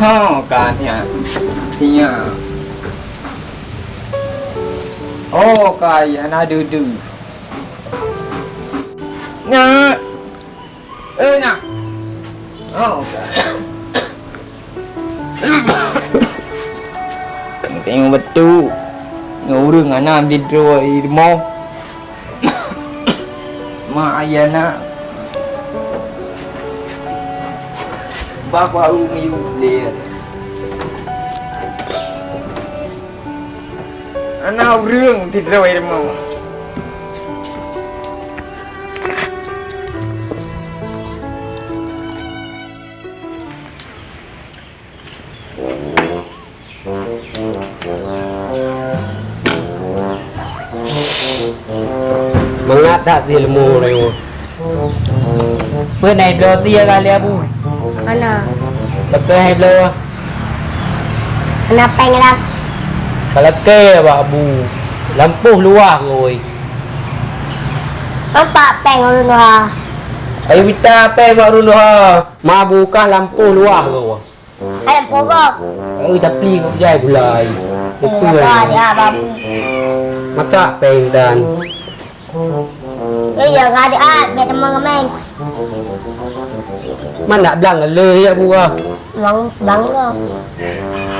Kanya Tia Oh kaya na dudu Nya Nya Oh tengok betul ngurung anak video mau mak ayana bapa umi dia anak urung tidur mau Mengadak di ilmu lagi. Bữa này blo tia kali abu. Mana? Betul hai blo. Kenapa ngelam? Kalau ke abu. Lampu luar rồi. Nampak peng orang luar. Ayo kita pe baru luar. Ma buka lampu luar rồi. Ada pokok. Tapi kau jai gulai. Betul. Dia babu. Macam peng dan. Iya nggak ada biar teman-teman. Mana nak bilang le ya bu ah. Bang lo.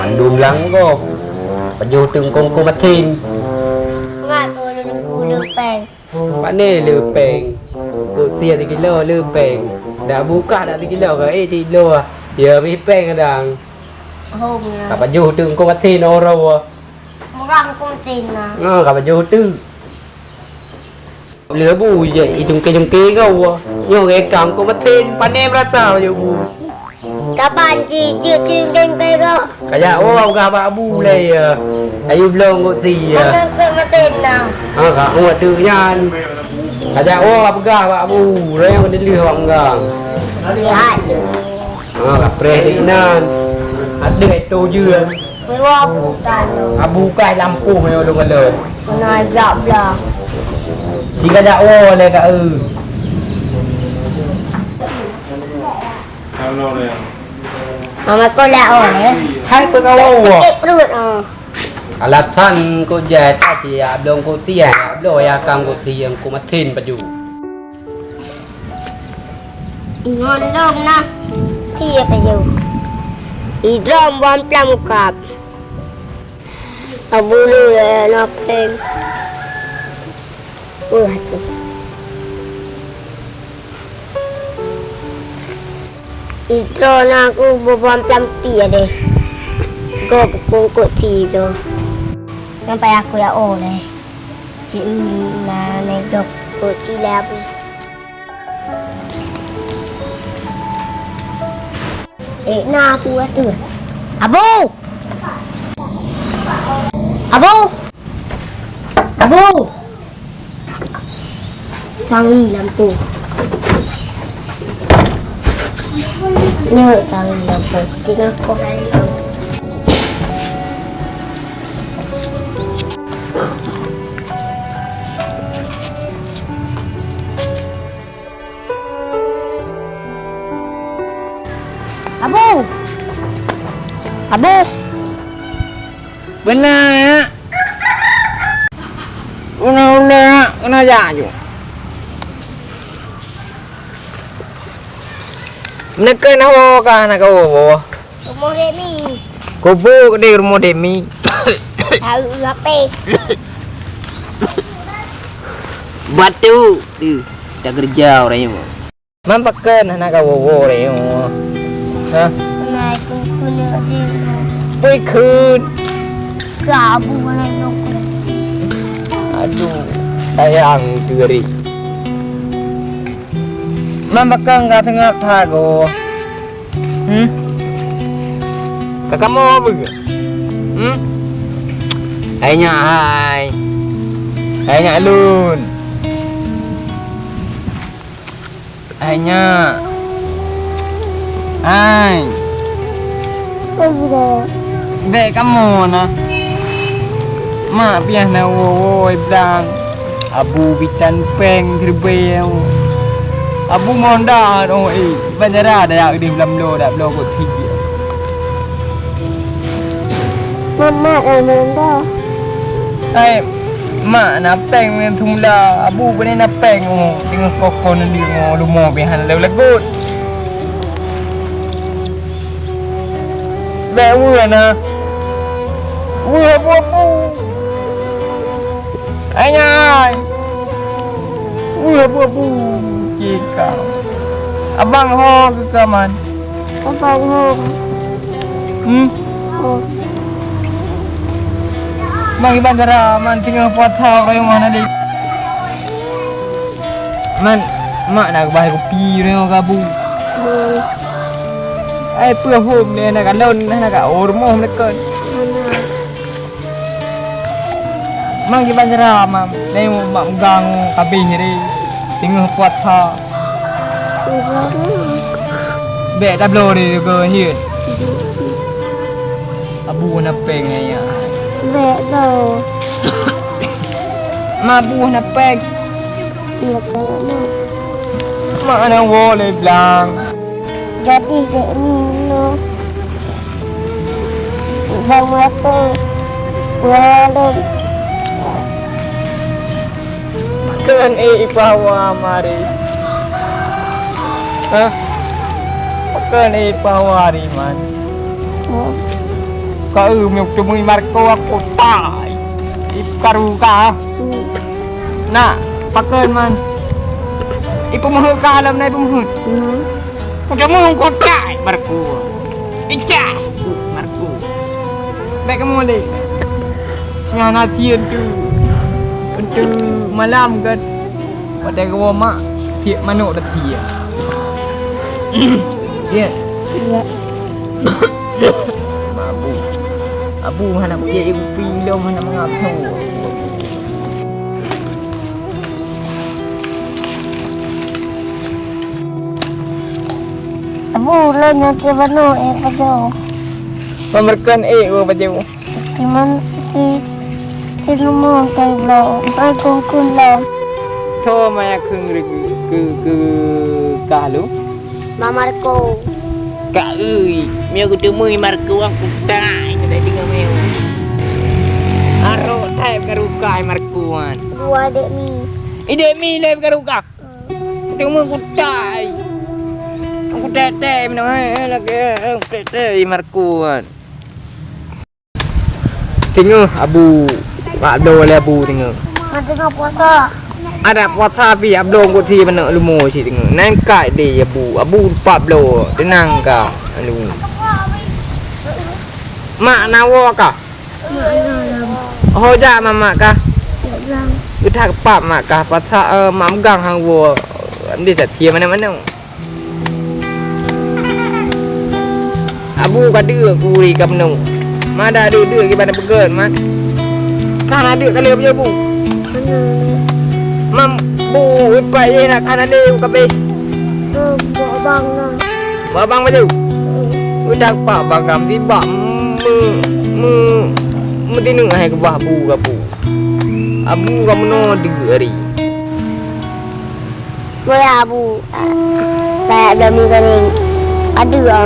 Mandum lang ko. Paju tung kong ko matin. Nggak tuh lu peng. Pak ni le peng. Ko tia 3 kilo le peng. Dah buka dah 3 kilo ke 3 kilo ah. Dia mi peng kadang. Hôm Ka paju tung ko matin oro. murang kong tin na. Ka paju tu. Lửa bù vậy chung kia câu nhưng cái cầm có mất tên pan em ra tàu vậy bù Các bạn chỉ chưa chừng kênh cây không? cả nhà ô ông gà bà bù này ai yêu lông có thì Không có tên nào. cả ông là từ nhan cả nhà ô ông gà bà bù rồi ông đến lừa ông gà Thì hại được. gặp pre đi nan ăn được tô dưa Mới qua phụ tràn rồi. bù cài làm cù này luôn lời Hôm nay dạo giờ. chỉ cả nhà ô này cả Mà cô lạ rồi. hai bữa câu Kịp được. alasan ko jai ta ti ablong ko tia ablo ya kam ko ti yang ko mathin baju Ngon lom na. Tiya kayo. Idrom bom plam kap. Abulu na peng. Hati. Idro na aku bom plam tia deh. Go pungkuk ti do. Sampai aku ya oleh. Ci na nek dok ko ti labu. Na aku ada. Abu. Abu. Abu. Tangi lampu. Nhớ tangi lampu. Tinggal kau. Abu. Abu. Benar Una dạ Nak na ka na ko Rumah Demi. Kubu di rumah Demi Tahu apa? Batu tak kerja orang ni mampakan anak kau ni ha Naik kun aja. Pui kun Gabu mana yang aduh sayang diri mampakan enggak tengah thago kakak mau apa Hai lun Hai Dek kamu na Mak piah na woi blang Abu bitan peng terbel Abu monda oi banjara dah dim lam lo dah lo ko thi Mama dah. Ay, mak napeng dengan tumla. Abu boleh napeng mo. Tengok kokon nanti mo lumo bihan lagut. Bawa na. Abu. Anyai. Abu. Jika. Abang ho ke kaman. Abang ho. Oh. Bagi bandara man tinggal puat thau kayo mana di. Man mak nak bahai kopi ni gabu. Ai pưa hôm ni nak lon nak ormo lekan. Mang di bandara mam ni mak gang kabin ni tinggal puat thau. Be tablo ni ke hian. Abu nak peng ya. Mẹ đâu Ma bu na peg. Được rồi đó. Ma na wo le blang. Jadi kayak Nino Bang Mato Walau Makan ipawa mari. Hah? Makan ipawa man. Kau miok cuma Marco aku tai. Ikaru ka. Nak, pakai man. Ibu mahu ka alam na ibu mahu. Kau cuma kau tai Marco. Icah Marco. Baik kamu le. Yang nanti tu malam kan. Pada kau mak tiap manuk dah tiap. Ya. Iya Abu mana punya ibu film mana mengapa? Abu lo nyaki bano pada Pemerkan baju. Si rumah kay lo Aku kun lo Tho maya keng ke kalu. Mamarko Kak meo ketemu Marco aku tai dah tinggal meo. Aro tai karuka Marcoan. Dua dek mi Ide mi le karuka. Ketemu aku tai. Aku tete mana lagi tete Marcoan. Tengok Abu. Pak do le Abu tengok. Ada nak puasa Ada puasa pi abdong ko thi mana lumo si tengok. Nan kai de Abu pap lo tenang ka anu. Mak nawo ka? Ho ja mama ka? Utak pap mak ka puasa mam gang hang wo. Andi sa thia mana. Abu ka đưa ku ri kam nu. Ma da đưa ki bana begeun man. Kana đưa ka le Abu. Mam bu ipai ye nak ana leu kabe. Bawa bang na Babang baju. Udah pak bagam di bak tinu hai ke bah bu gabu. Abu kamu no digeri. Boleh Abu Kayak demi kering Ada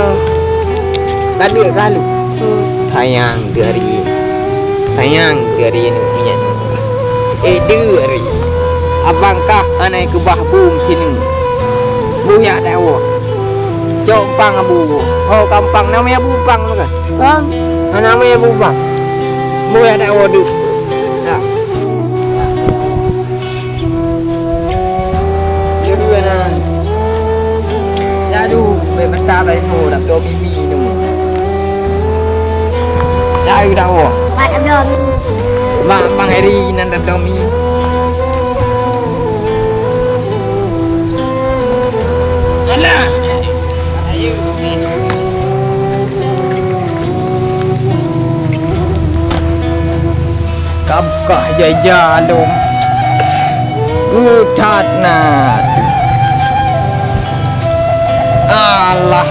Ada kalu. Sayang dari. Sayang dari ni punya. Dari. Abangkah anai ke bah bum sini. Bu ya dah wo. Jompang Abu. Oh kampang namanya Bupang kan? Bang Namanya Bupang. Bu ya dah wo du. Dah. Dia dua na. Jadu bebas tai ho dak do bibi tu. Jadu dah wo. Pak Abdul Bang Eri nan dak do mi. Alah. Ayo. Kapkah jajalum. Utat na. Allah